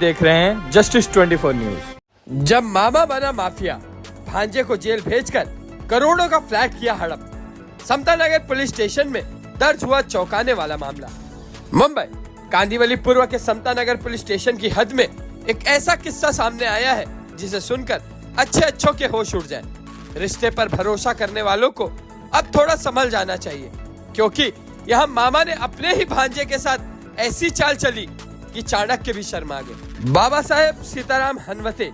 देख रहे हैं जस्टिस 24 न्यूज। जब मामा बना माफिया, भांजे को जेल भेजकर करोड़ों का फ्लैट किया हड़प। समता नगर पुलिस स्टेशन में दर्ज हुआ चौंकाने वाला मामला। मुंबई कांदिवली पूर्व के समता नगर पुलिस स्टेशन की हद में एक ऐसा किस्सा सामने आया है जिसे सुनकर अच्छों के होश उड़ जाए। रिश्ते पर भरोसा करने वालों को अब थोड़ा संभल जाना चाहिए, क्योंकि यहाँ मामा ने अपने ही भांजे के साथ ऐसी चाल चली कि चाणक्य भी शर्मा गए। बाबा साहेब सीताराम हनवते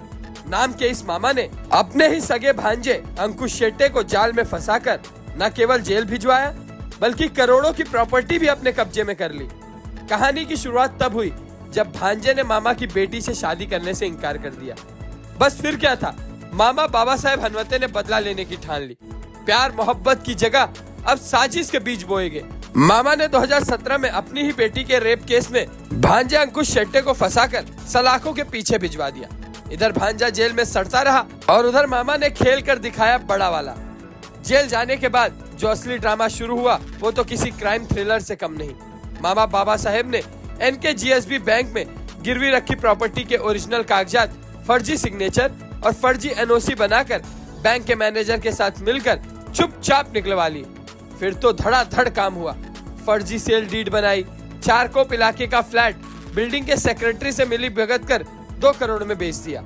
नाम के इस मामा ने अपने ही सगे भांजे अंकुश शेट्टे को जाल में फंसाकर न केवल जेल भिजवाया बल्कि करोड़ों की प्रॉपर्टी भी अपने कब्जे में कर ली। कहानी की शुरुआत तब हुई जब भांजे ने मामा की बेटी से शादी करने से इनकार कर दिया। बस फिर क्या था, मामा बाबा साहेब हनवते ने बदला लेने की ठान ली। प्यार मोहब्बत की जगह अब साजिश के बीज बोए गए। मामा ने 2017 में अपनी ही बेटी के रेप केस में भांजे अंकुश शेट्टे को फंसाकर सलाखों के पीछे भिजवा दिया। इधर भांजा जेल में सड़ता रहा और उधर मामा ने खेल कर दिखाया बड़ा वाला। जेल जाने के बाद जो असली ड्रामा शुरू हुआ वो तो किसी क्राइम थ्रिलर से कम नहीं। मामा बाबा साहेब ने NKGSB बैंक में गिरवी रखी प्रॉपर्टी के ओरिजिनल कागजात, फर्जी सिग्नेचर और फर्जी NOC बनाकर बैंक के मैनेजर के साथ मिलकर चुपचाप निकलवा ली। फिर तो धड़ाधड़ काम हुआ। फर्जी सेल डीड बनाई, चारकोप इलाके का फ्लैट बिल्डिंग के सेक्रेटरी से मिली भगत कर 2 करोड़ में बेच दिया।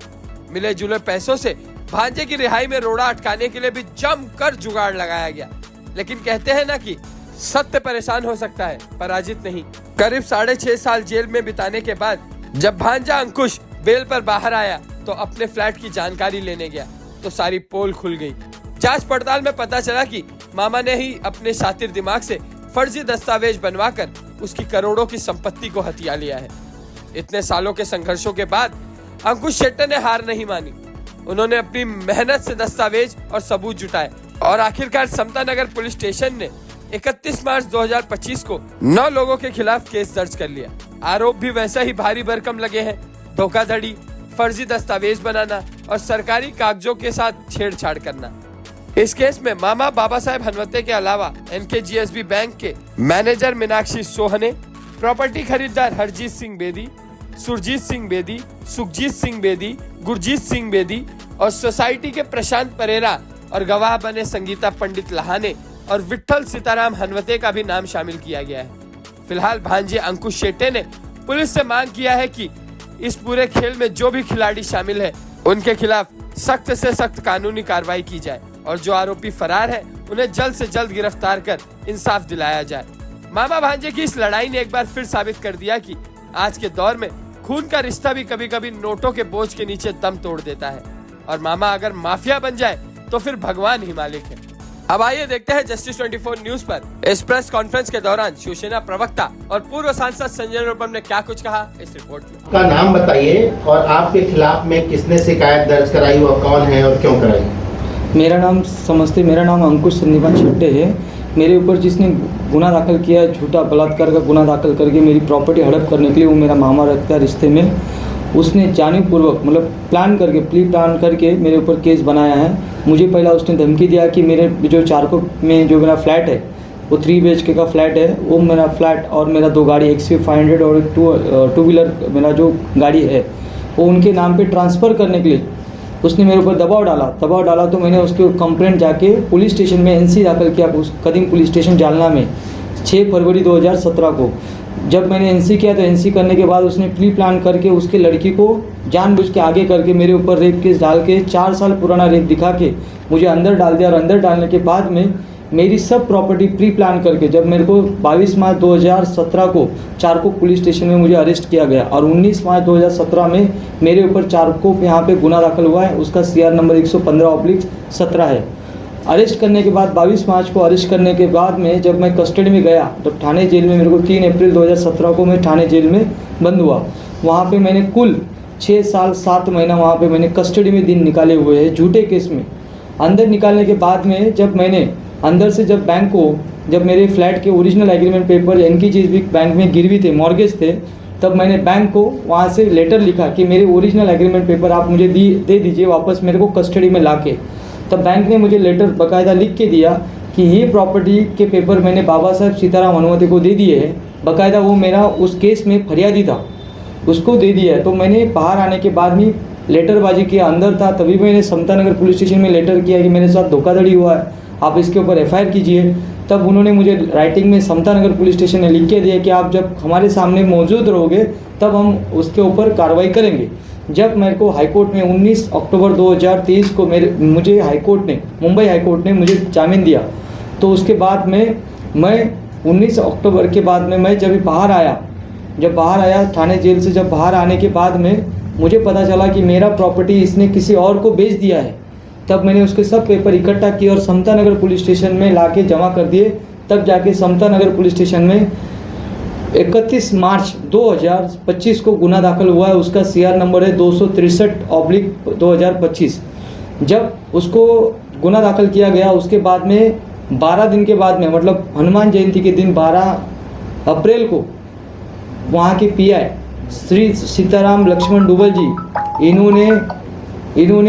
मिले जुले पैसों से भांजे की रिहाई में रोड़ा अटकाने के लिए भी जमकर जुगाड़ लगाया गया। लेकिन कहते हैं ना कि सत्य परेशान हो सकता है, पराजित नहीं। करीब 6.5 साल जेल में बिताने के बाद जब भांजा अंकुश बेल पर बाहर आया तो अपने फ्लैट की जानकारी लेने गया तो सारी पोल खुल गई। जांच पड़ताल में पता चला कि मामा ने ही अपने शातिर दिमाग से फर्जी दस्तावेज बनवाकर उसकी करोड़ों की संपत्ति को हथिया लिया है। इतने सालों के संघर्षों के बाद अंकुश शेट्टे ने हार नहीं मानी। उन्होंने अपनी मेहनत से दस्तावेज और सबूत जुटाए और आखिरकार समता नगर पुलिस स्टेशन ने 31 मार्च 2025 को 9 लोगों के खिलाफ केस दर्ज कर लिया। आरोप भी वैसा ही भारी भरकम लगे हैं। धोखाधड़ी, फर्जी दस्तावेज बनाना और सरकारी कागजों के साथ छेड़छाड़ करना। इस केस में मामा बाबा साहेब हनवते के अलावा NKGSB बैंक के मैनेजर मीनाक्षी सोहने, प्रॉपर्टी खरीदार हरजीत सिंह बेदी, सुरजीत सिंह बेदी, सुखजीत सिंह बेदी, गुरजीत सिंह बेदी और सोसाइटी के प्रशांत परेरा और गवाह बने संगीता पंडित लहाने और विट्ठल सीताराम हनवते का भी नाम शामिल किया गया है। फिलहाल भांजे अंकुश शेट्टे ने पुलिस से मांग किया है कि इस पूरे खेल में जो भी खिलाड़ी शामिल है उनके खिलाफ सख्त से सख्त कानूनी कार्रवाई की जाए और जो आरोपी फरार है उन्हें जल्द से जल्द गिरफ्तार कर इंसाफ दिलाया जाए। मामा भांजे की इस लड़ाई ने एक बार फिर साबित कर दिया कि आज के दौर में खून का रिश्ता भी कभी कभी नोटों के बोझ के नीचे दम तोड़ देता है और मामा अगर माफिया बन जाए तो फिर भगवान ही मालिक है। अब आइए देखते हैं जस्टिस 24 न्यूज पर इस प्रेस कॉन्फ्रेंस के दौरान शिवसेना प्रवक्ता और पूर्व सांसद संजय निरुपम ने क्या कुछ कहा इस रिपोर्ट में। का नाम बताइए और आपके खिलाफ में किसने शिकायत दर्ज कराई, वह कौन है और क्यों कराई? मेरा नाम अंकुश संदीपान शेट्टे है। मेरे ऊपर जिसने गुना दाखिल किया है, झूठा बलात्कार का गुना दाखिल करके मेरी प्रॉपर्टी हड़प करने के लिए, वो मेरा मामा रखता है रिश्ते में। उसने जानबूझपूर्वक मतलब प्री प्लान करके मेरे ऊपर केस बनाया है। मुझे पहला उसने धमकी दिया कि मेरे जो चारकोप में जो मेरा फ्लैट है वो 3 BHK का फ्लैट है, वो मेरा फ्लैट और मेरा 2 गाड़ी XUV 500 और एक 2 व्हीलर मेरा जो गाड़ी है वो उनके नाम पे ट्रांसफ़र करने के लिए उसने मेरे ऊपर दबाव डाला। तो मैंने उसके कंप्लेंट जाके पुलिस स्टेशन में NC दाखिल किया, उस कदीम पुलिस स्टेशन जालना में 6 फरवरी 2017 को। जब मैंने NC किया तो NC करने के बाद उसने प्री प्लान करके उसके लड़की को जानबूझ के आगे करके मेरे ऊपर रेप केस डाल के 4 साल पुराना रेप दिखा के मुझे अंदर डाल दिया। और अंदर डालने के बाद में मेरी सब प्रॉपर्टी प्री प्लान करके जब मेरे को 22 मार्च 2017 को चारकोप पुलिस स्टेशन में मुझे अरेस्ट किया गया और 19 मार्च 2017 में मेरे ऊपर चारकोप यहाँ पे गुना दाखिल हुआ है। उसका CR नंबर 115/17 है। अरेस्ट करने के बाद 22 मार्च को अरेस्ट करने के बाद में जब मैं कस्टडी में गया तो थाने जेल में मेरे को 3 अप्रैल 2017 को मैं थाने जेल में बंद हुआ। वहाँ पे मैंने कुल 6 साल 7 महीना वहाँ पे मैंने कस्टडी में दिन निकाले हुए हैं झूठे केस में। अंदर निकालने के बाद में जब मैंने अंदर से जब मेरे फ्लैट के original agreement paper NKGSB bank में गिरवी थे, मॉर्गेज थे, तब मैंने बैंक को वहाँ से लेटर लिखा कि मेरे ओरिजिनल एग्रीमेंट पेपर आप मुझे दे दीजिए वापस मेरे को कस्टडी में लाके। तब बैंक ने मुझे लेटर बाकायदा लिख के दिया कि ये प्रॉपर्टी के पेपर मैंने बाबा साहेब सीताराम हनवते को दे दिए हैं। बाकायदा वो मेरा उस केस में फरियादी था। उसको दे दिया है। तो मैंने बाहर आने के बाद में लेटरबाजी किया, अंदर था तभी मैंने समता नगर पुलिस स्टेशन में लेटर किया कि मेरे साथ धोखाधड़ी हुआ है, आप इसके ऊपर एफआईआर कीजिए। तब उन्होंने मुझे राइटिंग में समता नगर पुलिस स्टेशन ने लिख के दिया कि आप जब हमारे सामने मौजूद रहोगे तब हम उसके ऊपर कार्रवाई करेंगे। जब मेरे को हाईकोर्ट में 19 अक्टूबर 2023 को मुझे हाईकोर्ट ने, मुंबई हाईकोर्ट ने मुझे जामीन दिया, तो उसके बाद में मैं 19 अक्टूबर के बाद में मैं जब बाहर आया थाने जेल से, जब बाहर आने के बाद में मुझे पता चला कि मेरा प्रॉपर्टी इसने किसी और को बेच दिया है। तब मैंने उसके सब पेपर इकट्ठा किए और समता नगर पुलिस स्टेशन में लाके जमा कर दिए। तब जाके समता नगर पुलिस स्टेशन में 31 मार्च 2025 को गुना दाखिल हुआ है। उसका CR नंबर है 263/2025। जब उसको गुना दाखिल किया गया उसके बाद में 12 दिन के बाद में, मतलब हनुमान जयंती के दिन 12 अप्रैल को वहाँ के PI श्री सीताराम लक्ष्मण डुबल जी, इन्होंने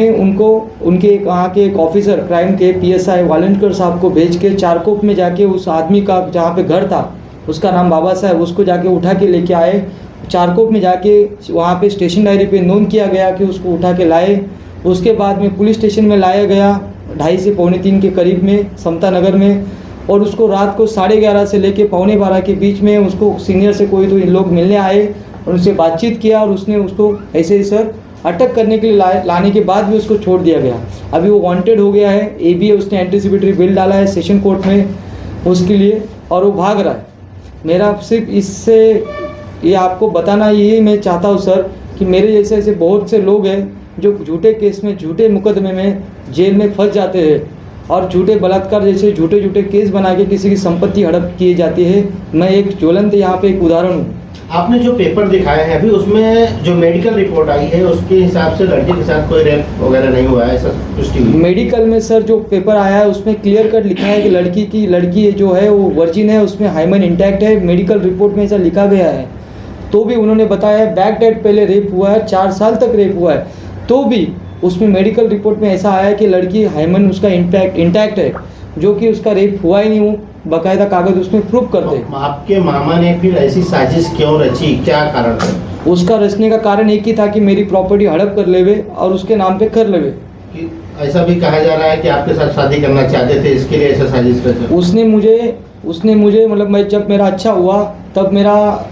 उनके वहाँ के एक ऑफिसर क्राइम के PSI वालंटियर साहब को भेज के चारकोप में जाके उस आदमी का जहाँ पे घर था, उसका नाम बाबा साहब, उसको जाके उठा के लेके आए। चारकोप में जाके वहाँ पे स्टेशन डायरी पे नोंद किया गया कि उसको उठा के लाए। उसके बाद में पुलिस स्टेशन में लाया गया 2:30 से 2:45 के करीब में समता नगर में, और उसको रात को 11:30 से लेके 11:45 के बीच में उसको सीनियर से कोई तो लोग मिलने आए और उससे बातचीत किया और उसने उसको ऐसे ही सर अटक करने के लिए लाने के बाद भी उसको छोड़ दिया गया। अभी वो वांटेड हो गया है, ABA उसने एंटीसिपेटरी बिल डाला है सेशन कोर्ट में उसके लिए, और वो भाग रहा है। मेरा सिर्फ इससे ये आपको बताना यही मैं चाहता हूँ सर कि मेरे जैसे ऐसे बहुत से लोग हैं जो झूठे केस में, झूठे मुकदमे में जेल में फंस जाते हैं और झूठे बलात्कार जैसे झूठे केस बना के किसी की संपत्ति हड़प की जाती है। मैं एक ज्वलंत यहाँ पे एक उदाहरण हूँ। आपने जो पेपर दिखाए हैं अभी, उसमें जो मेडिकल रिपोर्ट आई है उसके हिसाब से लड़की के साथ कोई रेप वगैरह नहीं हुआ है, ऐसा पुष्टि हुई? मेडिकल में सर जो पेपर आया है उसमें क्लियर कट लिखा है कि लड़की जो है वो वर्जिन है, उसमें हाइमन इंटैक्ट है। मेडिकल रिपोर्ट में ऐसा लिखा गया है। तो भी उन्होंने बताया बैक डेट पहले रेप हुआ है, 4 साल तक रेप हुआ है, तो भी उसमें मेडिकल रिपोर्ट में ऐसा आया कि लड़की हाइमन उसका इंटैक्ट है, जो कि उसका रेप हुआ ही नहीं हो, बाकायदा कागज उसमें प्रूफ करते। आपके मामा ने फिर ऐसी साजिश क्यों रची, क्या कारण है? उसका रचने का कारण एक ही था कि मेरी प्रॉपर्टी हड़प कर लेवे और उसके नाम पे कर लेवे। ऐसा भी कहा जा रहा है कि आपके साथ शादी करना चाहते थे, इसके लिए ऐसा साजिश रचा? उसने मुझे मतलब मैं जब मेरा अच्छा हुआ तब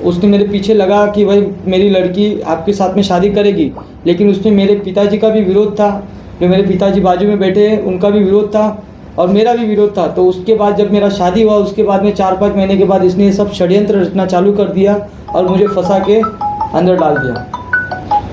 उसने मेरे पीछे लगा कि भाई मेरी लड़की आपके साथ में शादी करेगी, लेकिन उसमें मेरे पिताजी का भी विरोध था, जो मेरे पिताजी बाजू में बैठे हैं उनका भी विरोध था और मेरा भी विरोध था। तो उसके बाद जब मेरा शादी हुआ उसके बाद में 4-5 महीने के बाद इसने ये सब षड्यंत्र रचना चालू कर दिया और मुझे फंसा के अंदर डाल दिया।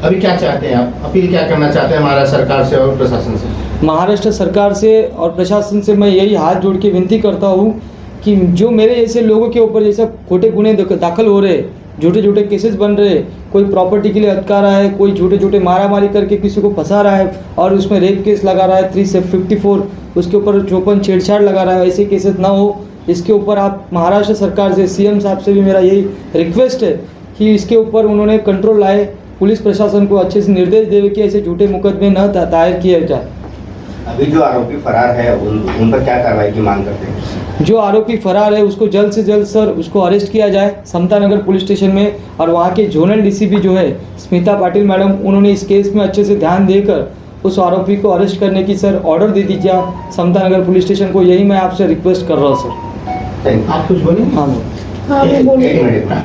अभी क्या चाहते हैं आप, अपील क्या करना चाहते हैं महाराष्ट्र सरकार से और प्रशासन से? महाराष्ट्र सरकार से और प्रशासन से मैं यही हाथ जोड़ के विनती करता हूँ कि जो मेरे जैसे लोगों के ऊपर जैसे खोटे गुने दाखिल हो रहे, झूठे केसेस बन रहे, कोई प्रॉपर्टी के लिए अटका रहा है, कोई झूठे मारामारी करके किसी को फंसा रहा है और उसमें रेप केस लगा रहा है 354, उसके ऊपर 54 छेड़छाड़ लगा रहा है, ऐसे केसेस ना हो। इसके ऊपर आप महाराष्ट्र सरकार से, CM साहब से भी मेरा यही रिक्वेस्ट है कि इसके ऊपर उन्होंने कंट्रोल लाए, पुलिस प्रशासन को अच्छे से निर्देश देवे कि ऐसे झूठे मुकदमे न दायर किए जाए। अभी जो आरोपी फरार है उन पर क्या कार्रवाई की मांग करते हैं? जो आरोपी फरार है उसको जल्द से जल्द सर उसको अरेस्ट किया जाए समता नगर पुलिस स्टेशन में, और वहाँ के जोनल DCP जो है स्मिता पाटिल मैडम, उन्होंने इस केस में अच्छे से ध्यान देकर उस आरोपी को अरेस्ट करने की सर ऑर्डर दे दीजिए समता नगर पुलिस स्टेशन को। यही मैं आपसे रिक्वेस्ट कर रहा हूँ सर। आप कुछ बोलिए। हाँ एक मिनट।